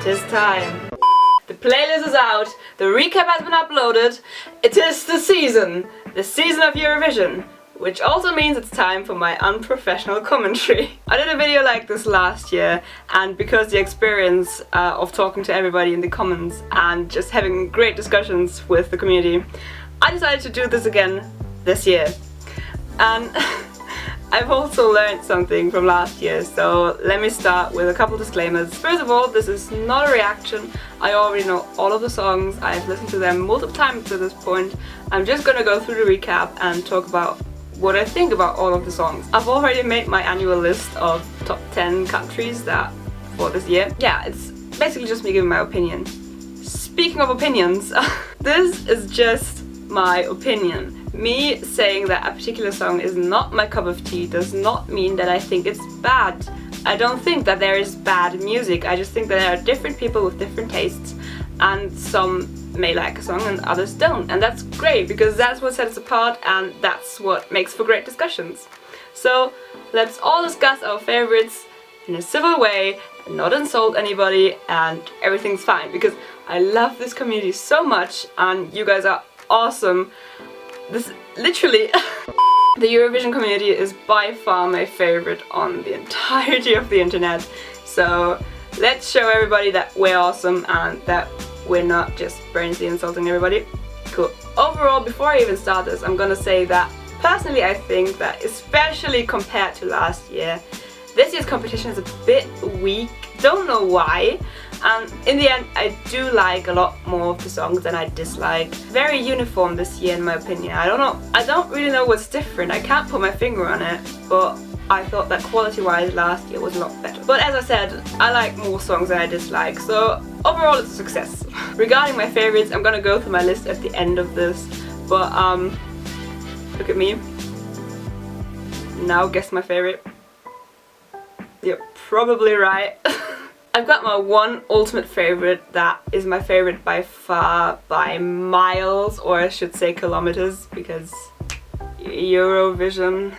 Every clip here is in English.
It is time. The playlist is out, the recap has been uploaded. It is the season of Eurovision, which also means it's time for my unprofessional commentary. I did a video like this last year, and because the experience of talking to everybody in the comments and just having great discussions with the community, I decided to do this again this year. And I've also learned something from last year, so let me start with a couple disclaimers. First of all, this is not a reaction. I already know all of the songs, I've listened to them multiple times to this point. I'm just gonna go through the recap and talk about what I think about all of the songs. I've already made my annual list of top 10 countries for this year. Yeah, it's basically just me giving my opinion. Speaking of opinions, this is just my opinion. Me saying that a particular song is not my cup of tea does not mean that I think it's bad. I don't think that there is bad music, I just think that there are different people with different tastes, and some may like a song and others don't, and that's great because that's what sets us apart and that's what makes for great discussions. So let's all discuss our favorites in a civil way, not insult anybody, and everything's fine because I love this community so much and you guys are awesome. This literally the Eurovision community is by far my favorite on the entirety of the internet, so let's show everybody that we're awesome and that we're not just brainlessly insulting everybody. Cool. Overall, before I even start this, I'm gonna say that personally I think that, especially compared to last year, this year's competition is a bit weak. Don't know why. And in the end, I do like a lot more of the songs than I dislike. Very uniform this year in my opinion. I don't know. I don't really know what's different. I can't put my finger on it, but I thought that quality-wise last year was a lot better. But as I said, I like more songs than I dislike, so overall it's a success. Regarding my favorites, I'm gonna go through my list at the end of this, but look at me. Now guess my favorite. You're probably right. I've got my one ultimate favorite that is my favorite by far, by miles, or I should say kilometers, because Eurovision.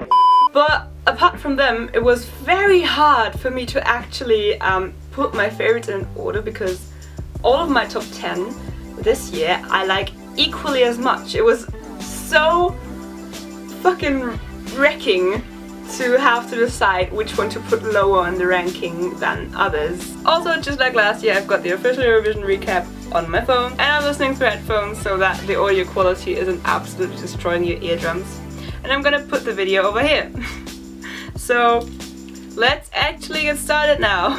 But apart from them, it was very hard for me to actually put my favorites in order because all of my top 10 this year I like equally as much. It was so fucking wrecking to have to decide which one to put lower in the ranking than others. Also, just like last year, I've got the official Eurovision recap on my phone and I'm listening through headphones so that the audio quality isn't absolutely destroying your eardrums. And I'm gonna put the video over here. So let's actually get started now.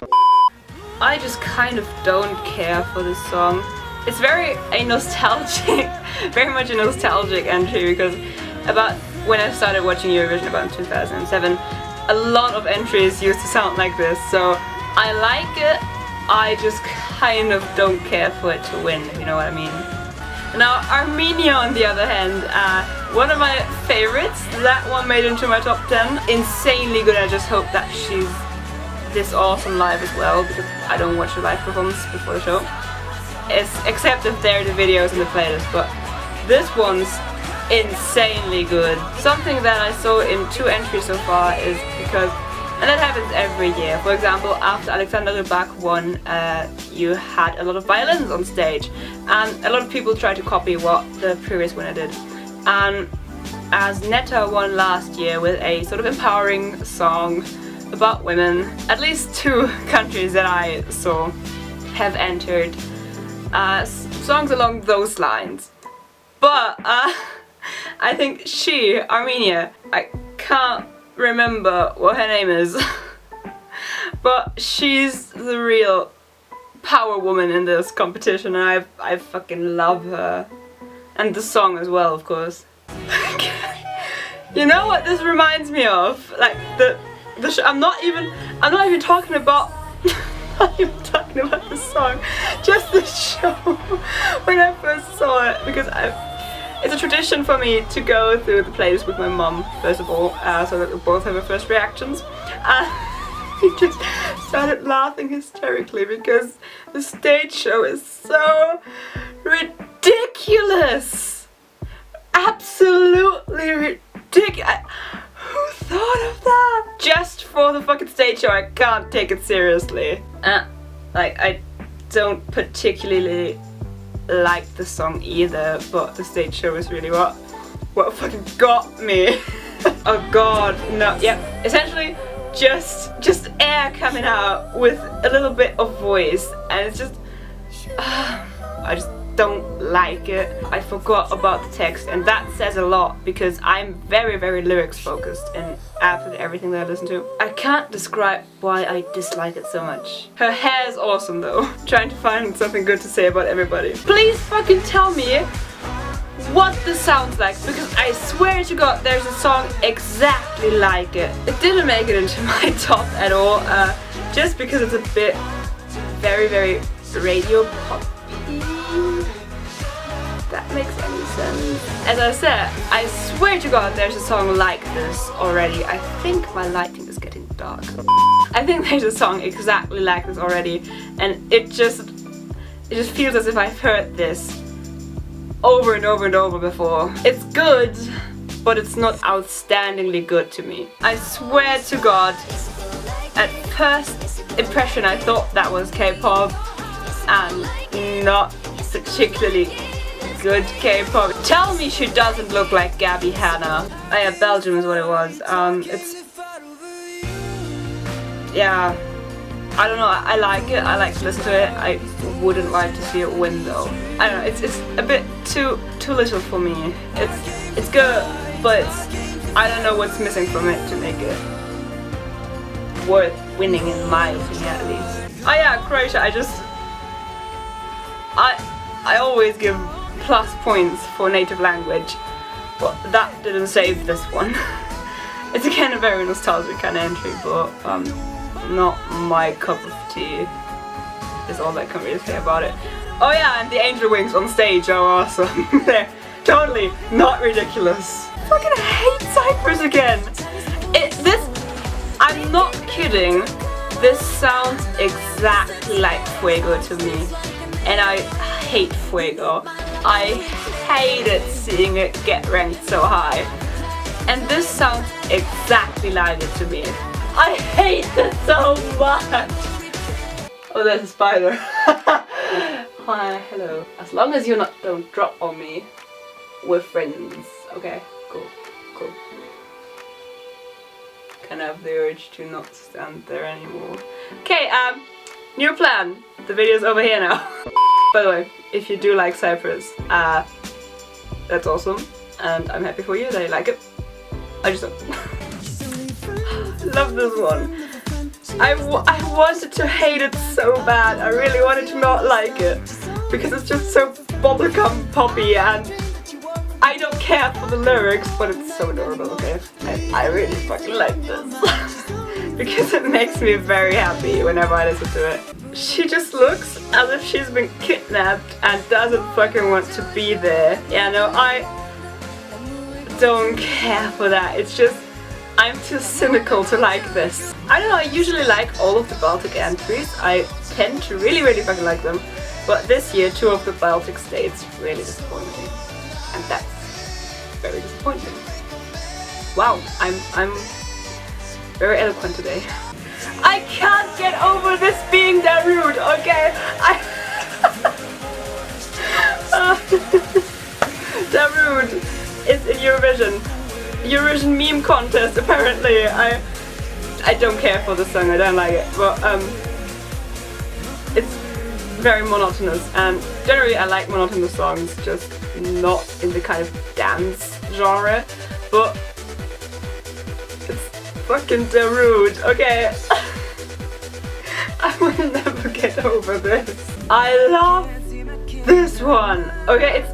I just kind of don't care for this song. It's very much a nostalgic entry because about when I started watching Eurovision about 2007, a lot of entries used to sound like this, so I like it, I just kind of don't care for it to win, if you know what I mean. Now Armenia on the other hand, one of my favorites, that one made it into my top 10, insanely good. I just hope that she's this awesome live as well, because I don't watch the live performance before the show, except if they're the videos in the playlist, but this one's insanely good. Something that I saw in 2 entries so far is because, and that happens every year, for example after Alexander Rybak won, you had a lot of violins on stage and a lot of people tried to copy what the previous winner did. And as Netta won last year with a sort of empowering song about women, at least 2 countries that I saw have entered songs along those lines. But I think Armenia, I can't remember what her name is, but she's the real power woman in this competition and I fucking love her. And the song as well, of course. You know what this reminds me of? Like I'm not even talking about the song, just the show. When I first saw it, because it's a tradition for me to go through the playlist with my mum, first of all, so that we both have our first reactions. We just started laughing hysterically because the stage show is so ridiculous! Absolutely ridiculous! Who thought of that? Just for the fucking stage show, I can't take it seriously. don't particularly like the song either, but the stage show is really what fucking got me. Oh god, no, yep. Essentially, just air coming out with a little bit of voice, and it's just, I just don't like it. I forgot about the text, and that says a lot because I'm very, very lyrics focused in absolutely everything that I listen to. I can't describe why I dislike it so much. Her hair is awesome though. Trying to find something good to say about everybody. Please fucking tell me what this sounds like, because I swear to god there's a song exactly like it. It didn't make it into my top at all, just because it's a bit very, very radio pop. That makes any sense. As I said, I swear to god there's a song like this already. I think my lighting is getting dark. I think there's a song exactly like this already, and it just feels as if I've heard this over and over and over before. It's good, but it's not outstandingly good to me. I swear to god, at first impression I thought that was K-pop, and not particularly good K-pop. Tell me she doesn't look like Gabby Hanna. Oh yeah, Belgium is what it was. Yeah, I don't know, I like it, I like to listen to it. I wouldn't like to see it win though. I don't know, it's a bit too little for me. It's good, but I don't know what's missing from it to make it worth winning, in my opinion at least. Oh yeah, Croatia, I always give plus points for native language, but that didn't save this one. It's again a very nostalgic kind of entry, but not my cup of tea is all I can really say about it. Oh yeah, and the angel wings on stage are awesome. They're totally not ridiculous. I fucking hate Cyprus again. I'm not kidding. This sounds exactly like Fuego to me, and I hate Fuego. I hated seeing it get ranked so high, and this sounds exactly like it to me. I hate it so much. Oh, there's a spider. Hi, hello. As long as you don't drop on me, we're friends. Okay, cool. Kind of have the urge to not stand there anymore. Okay, new plan. The video's over here now. By the way, if you do like Cyprus, that's awesome, and I'm happy for you that you like it. I just don't. Love this one. I wanted to hate it so bad. I really wanted to not like it because it's just so bubblegum poppy, and I don't care for the lyrics, but it's so adorable. Okay, I really fucking like this because it makes me very happy whenever I listen to it. She just looks as if she's been kidnapped and doesn't fucking want to be there. Yeah, no, I don't care for that. It's just, I'm too cynical to like this. I don't know, I usually like all of the Baltic entries. I tend to really fucking like them. But this year, 2 of the Baltic states really disappointed me. And that's very disappointing. Wow, I'm very eloquent today. I can't get over this being Darude, okay? Darude is in Eurovision meme contest apparently. I don't care for the song, I don't like it, but it's very monotonous, and generally I like monotonous songs, just not in the kind of dance genre, but it's fucking Darude, okay? I will never get over this. I love this one. Okay,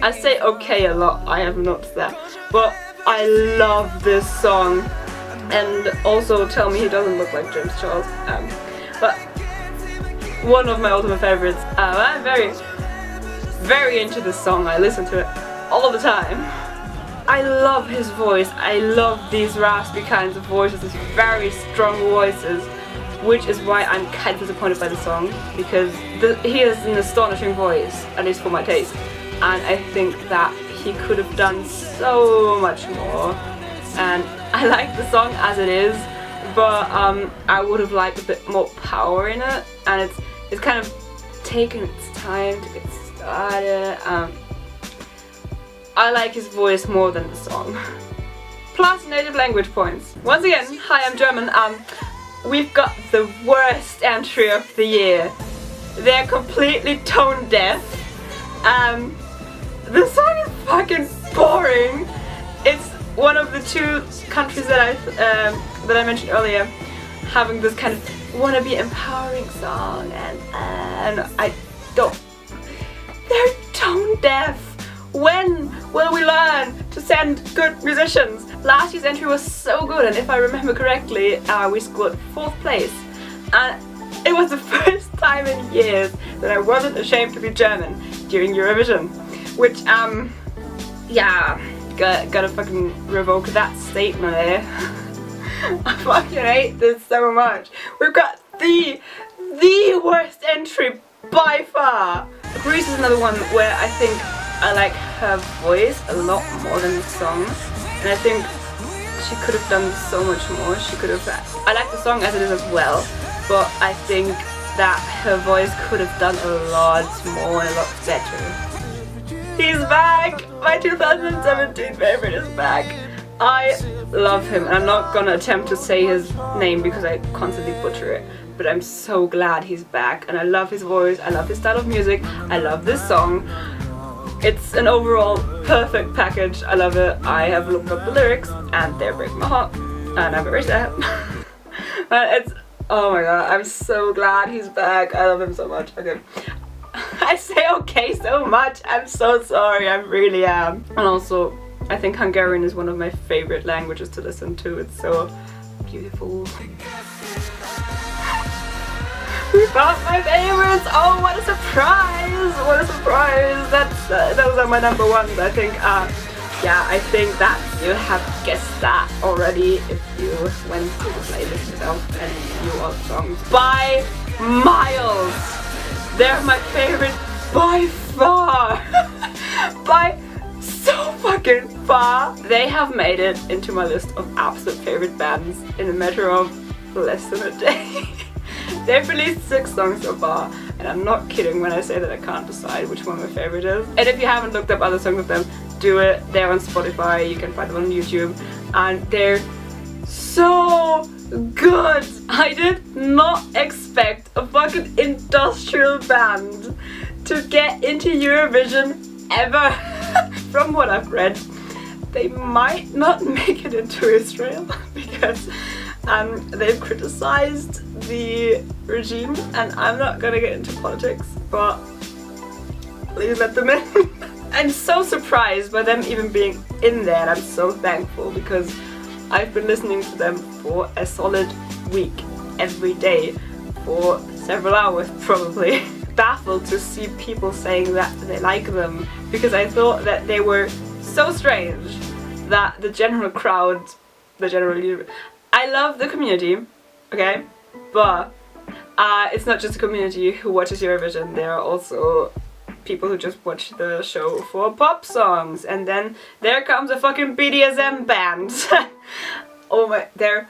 I say okay a lot, I have noticed that, but I love this song. And also tell me he doesn't look like James Charles. But one of my ultimate favorites. I'm very into this song. I listen to it all the time. I love his voice. I love these raspy kinds of voices, these very strong voices, which is why I'm kind of disappointed by the song, because he has an astonishing voice, at least for my taste, and I think that he could have done so much more. And I like the song as it is, but I would have liked a bit more power in it, and it's kind of taken its time to get started. I like his voice more than the song. Plus native language points. Once again, hi, I'm German. We've got the worst entry of the year. They're completely tone deaf. The song is fucking boring. It's one of the two countries that I mentioned earlier, having this kind of wannabe empowering song, and I don't. They're tone deaf. When will we learn to send good musicians? Last year's entry was so good, and if I remember correctly, we scored 4th place. And it was the first time in years that I wasn't ashamed to be German during Eurovision. Which, yeah, gotta fucking revoke that statement there. I fucking hate this so much. We've got the worst entry by far. Greece is another one where I think I like her voice a lot more than the song, and I think she could have done so much more. She could have. I like the song as it is as well, but I think that her voice could have done a lot more and a lot better. He's back! My 2017 favorite is back. I love him, and I'm not gonna attempt to say his name because I constantly butcher it, but I'm so glad he's back, and I love his voice, I love his style of music, I love this song. It's an overall perfect package. I love it. I have looked up the lyrics and they break my heart, and I'm very sad. But it's, oh my god, I'm so glad he's back. I love him so much. Okay. I say okay so much. I'm so sorry. I really am. And also, I think Hungarian is one of my favorite languages to listen to. It's so beautiful. We found my favorites! Oh, what a surprise! What a surprise! Those are my number ones. I think, yeah, I think that you have guessed that already if you went to the playlist yourself and knew all the songs. By miles! They're my favorite by far! By so fucking far! They have made it into my list of absolute favorite bands in a matter of less than a day. They've released 6 songs so far, and I'm not kidding when I say that I can't decide which one my favorite is. And if you haven't looked up other songs of them, do it. They're on Spotify, you can find them on YouTube, and they're so good! I did not expect a fucking industrial band to get into Eurovision ever. From what I've read, they might not make it into Israel because they've criticized the regime, and I'm not gonna get into politics, but please let them in. I'm so surprised by them even being in there, and I'm so thankful because I've been listening to them for a solid week, every day, for several hours probably. Baffled to see people saying that they like them, because I thought that they were so strange that the general crowd, I love the community, okay, but it's not just a community who watches Eurovision. There are also people who just watch the show for pop songs, and then there comes a fucking BDSM band. Oh my, they're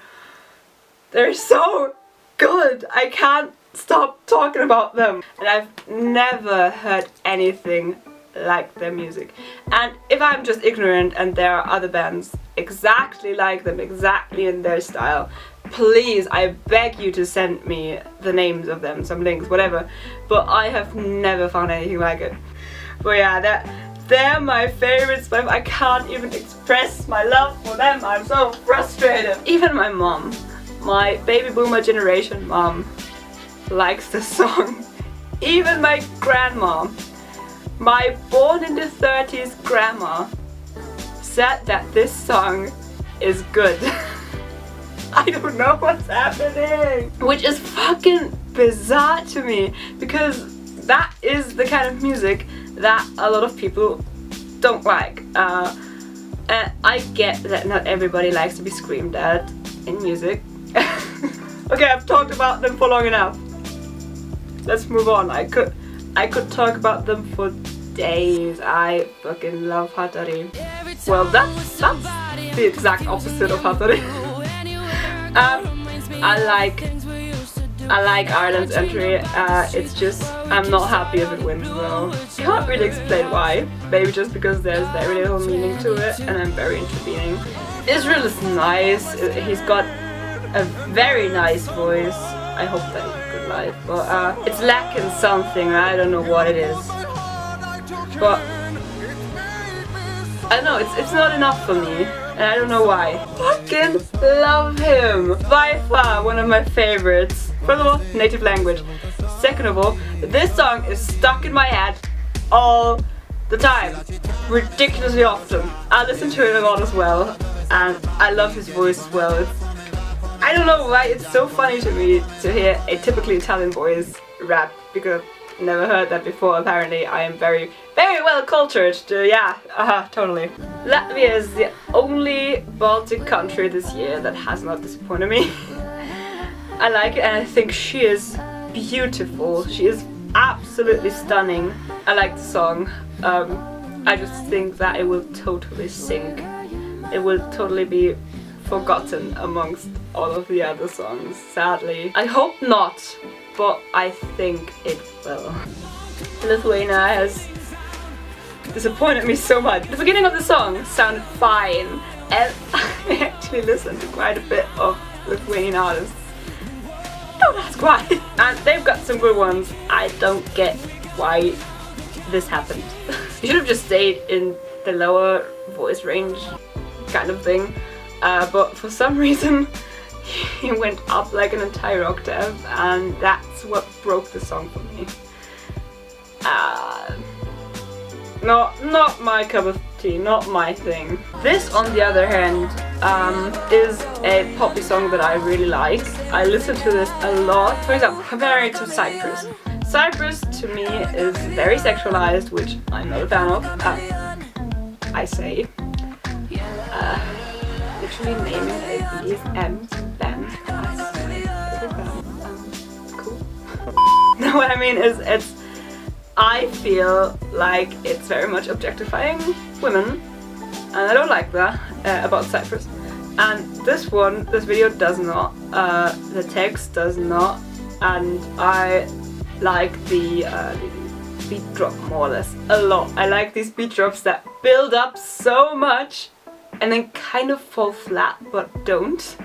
so good. I can't stop talking about them, and I've never heard anything like their music. And if I'm just ignorant and there are other bands exactly like them, exactly in their style, please, I beg you to send me the names of them, some links, whatever, but I have never found anything like it. But yeah, they're my favorites, but I can't even express my love for them. I'm so frustrated. Even my mom, my baby boomer generation mom, likes the song. Even my grandma, my born in the 30s grandma, said that this song is good. I don't know what's happening, which is fucking bizarre to me, because that is the kind of music that a lot of people don't like. And I get that not everybody likes to be screamed at in music. Okay, I've talked about them for long enough. Let's move on. I could talk about them for days. I fucking love Hatari. Well, that's the exact opposite of Hatari. I like Ireland's entry. It's just I'm not happy if it wins though. Can't really explain why. Maybe just because there's very little meaning to it, and I'm very intervening. Israel is nice. He's got a very nice voice. I hope that he's good live, but it's lacking something. I don't know what it is, but I don't know. It's not enough for me. And I don't know why. Fucking love him! By far one of my favorites. First of all, native language. Second of all, this song is stuck in my head all the time. Ridiculously often. I listen to it a lot as well. And I love his voice as well. I don't know why it's so funny to me to hear a typically Italian voice rap, because I've never heard that before. Apparently I am very well cultured. Totally. Latvia is the only Baltic country this year that has not disappointed me. I like it, and I think she is beautiful. She is absolutely stunning. I like the song. I just think that it will totally sink. It will totally be forgotten amongst all of the other songs, sadly. I hope not, but I think it will. Lithuania has disappointed me so much. The beginning of the song sounded fine, and I actually listened to quite a bit of Lithuanian artists. Don't ask why. And they've got some good ones. I don't get why this happened. You should have just stayed in the lower voice range kind of thing. But for some reason he went up like an entire octave, and that's what broke the song for me. Not my cup of tea, not my thing. This, on the other hand, is a poppy song that I really like. I listen to this a lot. For example, comparing it to Cyprus. Cyprus to me is very sexualized, which I'm not a fan of. I say. Literally naming a BDSM band as cool. No, what I mean is I feel like it's very much objectifying women, and I don't like that about Cyprus. And this video does not. The text does not, and I like the beat drop more or less a lot. I like these beat drops that build up so much and then kind of fall flat but don't.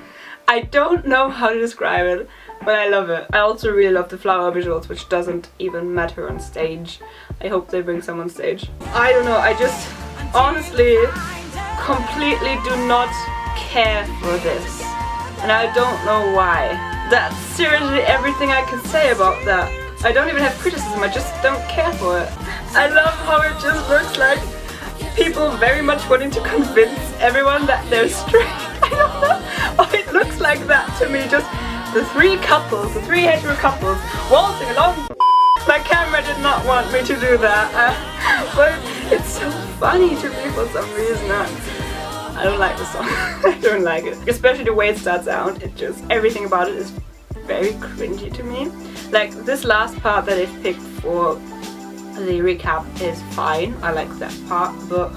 I don't know how to describe it, but I love it. I also really love the flower visuals, which doesn't even matter on stage. I hope they bring some on stage. I don't know, I just honestly completely do not care for this. And I don't know why. That's seriously everything I can say about that. I don't even have criticism, I just don't care for it. I love how it just looks like people very much wanting to convince everyone that they're straight. I don't know. Oh, it looks like that to me. Just the three hetero couples waltzing along. My camera did not want me to do that, but it's so funny to me for some reason. I don't like the song. I don't like it, especially the way it starts out. It just, everything about it is very cringy to me. Like this last part that I've picked for the recap is fine. I like that part, but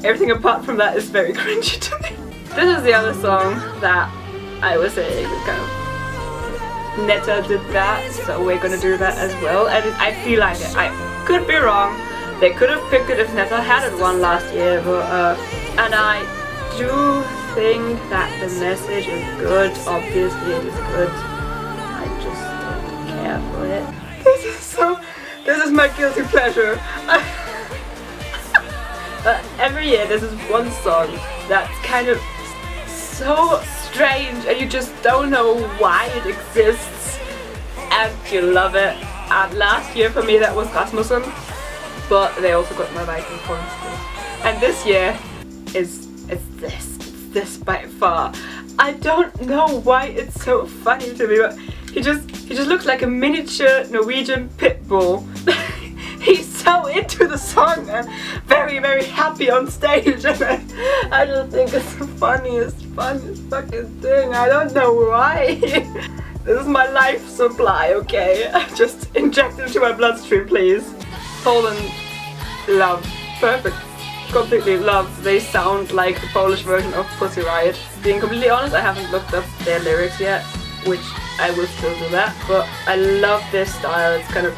everything apart from that is very cringy to me. This is the other song that I was saying kind of Netta did that, so we're gonna do that as well. And I feel like it. I could be wrong. They could have picked it if Netta hadn't won last year, but and I do think that the message is good. Obviously, it is good. I just don't care for it. This is my guilty pleasure. Every year there's this one song that's kind of so strange and you just don't know why it exists and you love it. And last year for me that was Rasmussen, but they also got my Viking points too. And this year it's this by far. I don't know why it's so funny to me, but he just looks like a miniature Norwegian pit bull. He's so into the song and very, very happy on stage, and I just think it's the funniest fucking thing. I don't know why. This is my life supply, okay? Just inject it into my bloodstream, please. Poland, love, perfect. Completely love. They sound like the Polish version of Pussy Riot. Being completely honest, I haven't looked up their lyrics yet, which I will still do that, but I love this style. It's kind of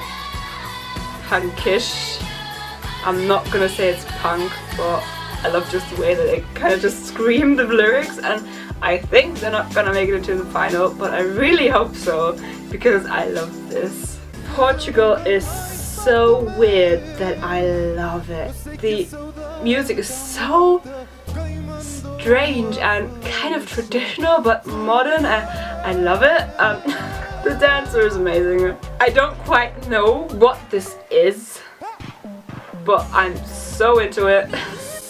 punkish. I'm not gonna say it's punk, but I love just the way that they kind of just scream the lyrics, and I think they're not gonna make it into the final, but I really hope so, because I love this. Portugal is so weird that I love it. The music is so strange and kind of traditional but modern. I love it. The dancer is amazing. I don't quite know what this is, but I'm so into it.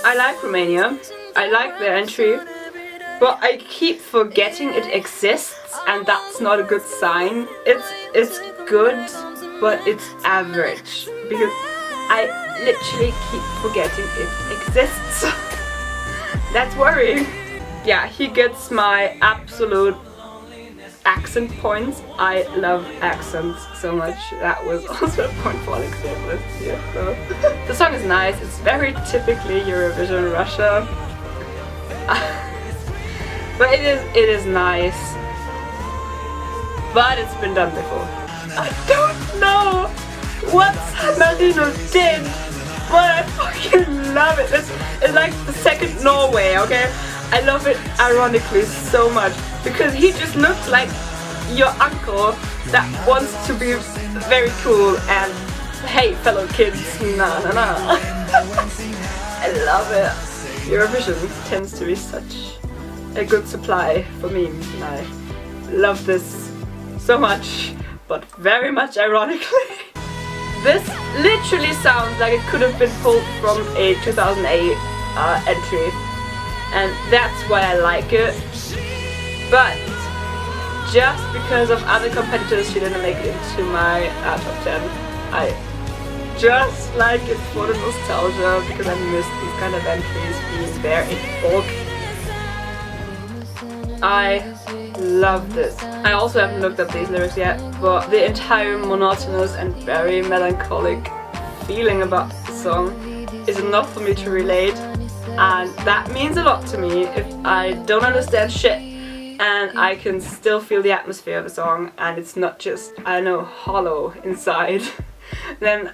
I like Romania. I like their entry, but I keep forgetting it exists, and that's not a good sign. It's good, but it's average, because I literally keep forgetting it exists. That's worrying. Yeah, he gets my absolute accent points. I love accents so much. That was also a point for Alex Davis. Yeah, so. The song is nice. It's very typically Eurovision Russia. But it is nice. But it's been done before. I don't know what San Marino did, but I fucking love it. It's like the second Noboy, okay? I love it ironically so much, because he just looks like your uncle that wants to be very cool and, hey fellow kids, na na na. I love it. Eurovision tends to be such a good supply for memes, and I love this so much, but very much ironically. This literally sounds like it could have been pulled from a 2008 entry, and that's why I like it. But just because of other competitors, she didn't make it into my top 10. I just like it for the nostalgia, because I miss these kind of entries being there in bulk. I love this. I also haven't looked up these lyrics yet, but the entire monotonous and very melancholic feeling about the song is enough for me to relate, and that means a lot to me. If I don't understand shit and I can still feel the atmosphere of the song, and it's not just, I don't know, hollow inside, then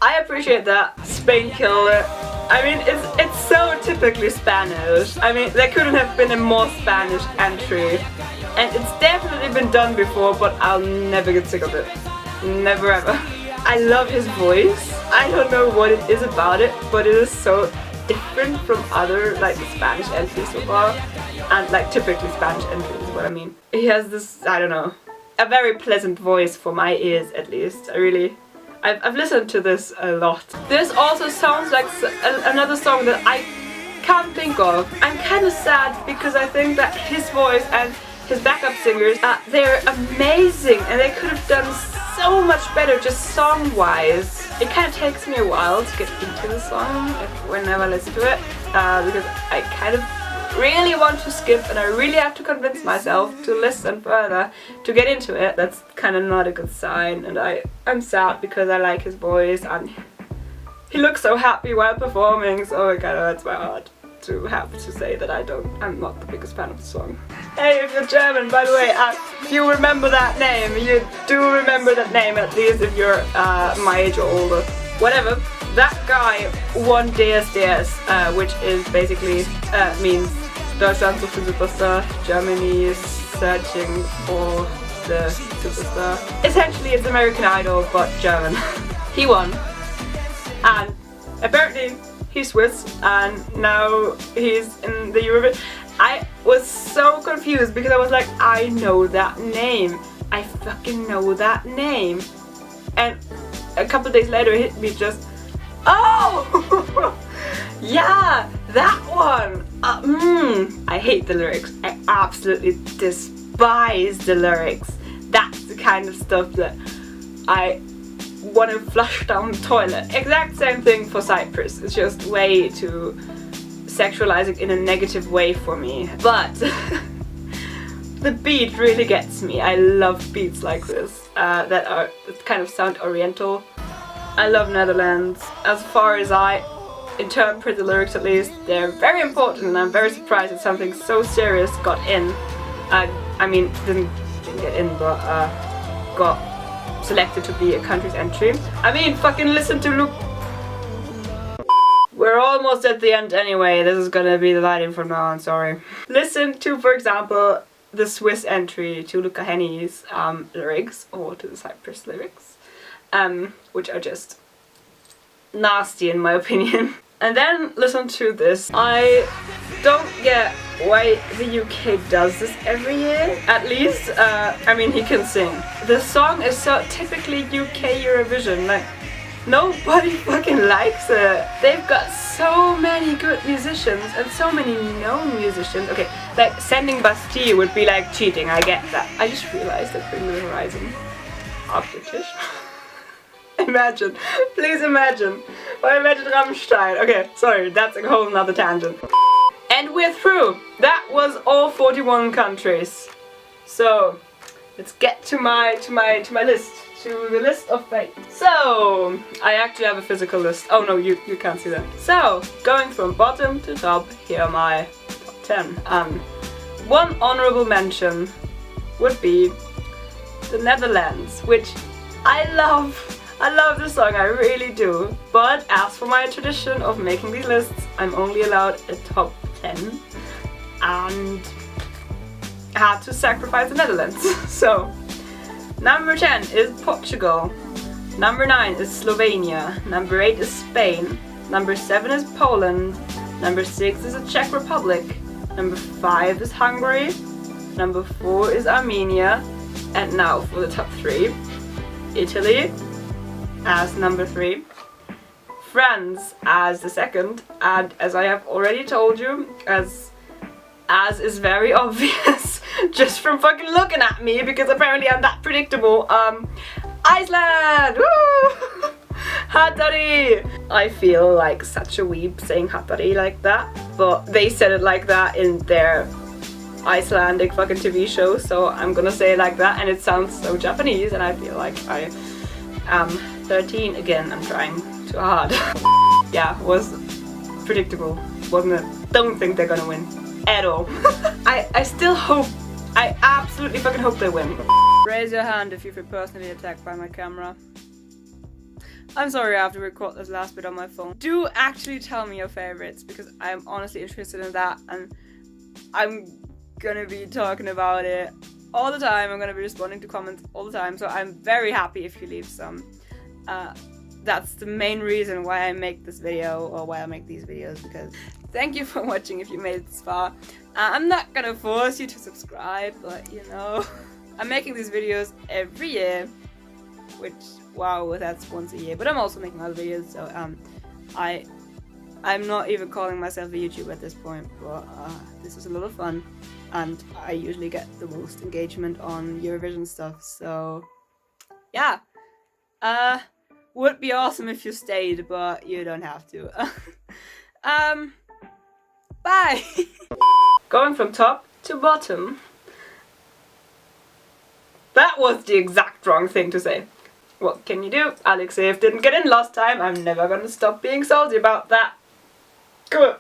I appreciate that. Spain killed it. I mean, it's so typically Spanish. I mean, there couldn't have been a more Spanish entry. And it's definitely been done before, but I'll never get sick of it. Never ever. I love his voice. I don't know what it is about it, but it is so different from other like Spanish entries so far. And like typically Spanish entries is what I mean. He has this, I don't know, a very pleasant voice for my ears at least. I've listened to this a lot. This also sounds like another song that I can't think of. I'm kind of sad, because I think that his voice and his backup singers, they're amazing, and they could have done so much better just song-wise. It kind of takes me a while to get into the song whenever I listen to it, because I kind of really want to skip, and I really have to convince myself to listen further to get into it. That's kind of not a good sign, and I'm sad because I like his voice, and he looks so happy while performing, so it kind of hurts my heart to have to say that I'm not the biggest fan of the song. Hey, if you're German, by the way, you remember that name. You do remember that name, at least if you're my age or older. Whatever. That guy won DSDS, which is basically means Deutschland sucht den Superstar, Germany is searching for the superstar. Essentially, it's American Idol, but German. He won, and apparently he's Swiss, and now he's in the Eurovision. I was so confused, because I was like, I know that name. I fucking know that name. And a couple days later it hit me just, oh! Yeah, that one! I hate the lyrics. I absolutely despise the lyrics. That's the kind of stuff that I want to flush down the toilet. Exact same thing for Cyprus. It's just way too sexualizing in a negative way for me. But the beat really gets me. I love beats like this that kind of sound oriental. I love Netherlands. As far as I interpret the lyrics, at least, they're very important, and I'm very surprised that something so serious got in. I mean, didn't didn't get in, but got selected to be a country's entry. I mean, fucking listen to Luke. We're almost at the end anyway. This is gonna be the lighting from now on, sorry. Listen to, for example, the Swiss entry to Luca Heni's lyrics, or to the Cyprus lyrics, which are just nasty in my opinion. And then listen to this. I don't get why the UK does this every year. At least, I mean, he can sing. The song is so typically UK Eurovision, like nobody fucking likes it. They've got so many good musicians and so many known musicians. Okay, like sending Bastille would be like cheating, I get that. I just realized that Bring Me the Horizon are British. Imagine, please imagine. Or imagine Rammstein. Okay, sorry, that's a whole nother tangent. And we're through. That was all 41 countries. So let's get to my list. To the list of fate. So I actually have a physical list. Oh no, you can't see that. So going from bottom to top, here are my top 10. One honorable mention would be the Netherlands, which I love. I love this song, I really do. But as for my tradition of making these lists, I'm only allowed a top 10. And I had to sacrifice the Netherlands. So, number 10 is Portugal. Number 9 is Slovenia. Number 8 is Spain. Number 7 is Poland. Number 6 is the Czech Republic. Number 5 is Hungary. Number 4 is Armenia. And now for the top 3. Italy as number 3, France as the second, and as I have already told you, as is very obvious just from fucking looking at me, because apparently I'm that predictable, Iceland! Woo! Hattari! I feel like such a weeb saying Hattari like that, but they said it like that in their Icelandic fucking TV show, so I'm gonna say it like that, and it sounds so Japanese, and I feel like I am 13 again. I'm trying too hard. Yeah, was predictable, wasn't it? Don't think they're gonna win at all. I still hope, I absolutely fucking hope they win. Raise your hand if you've been personally attacked by my camera. I'm sorry I have to record this last bit on my phone. Do actually tell me your favorites, because I'm honestly interested in that, and I'm gonna be talking about it all the time. I'm gonna be responding to comments all the time, so I'm very happy if you leave some. That's the main reason why I make this video, or why I make these videos, because thank you for watching if you made it this far. I'm not gonna force you to subscribe, but you know, I'm making these videos every year, which, wow, that's once a year, but I'm also making other videos, so I'm not even calling myself a YouTuber at this point, but this is a lot of fun, and I usually get the most engagement on Eurovision stuff, so yeah. Would be awesome if you stayed, but you don't have to. Bye! Going from top to bottom. That was the exact wrong thing to say. What can you do? Alexeyev didn't get in last time. I'm never gonna stop being salty about that. Good.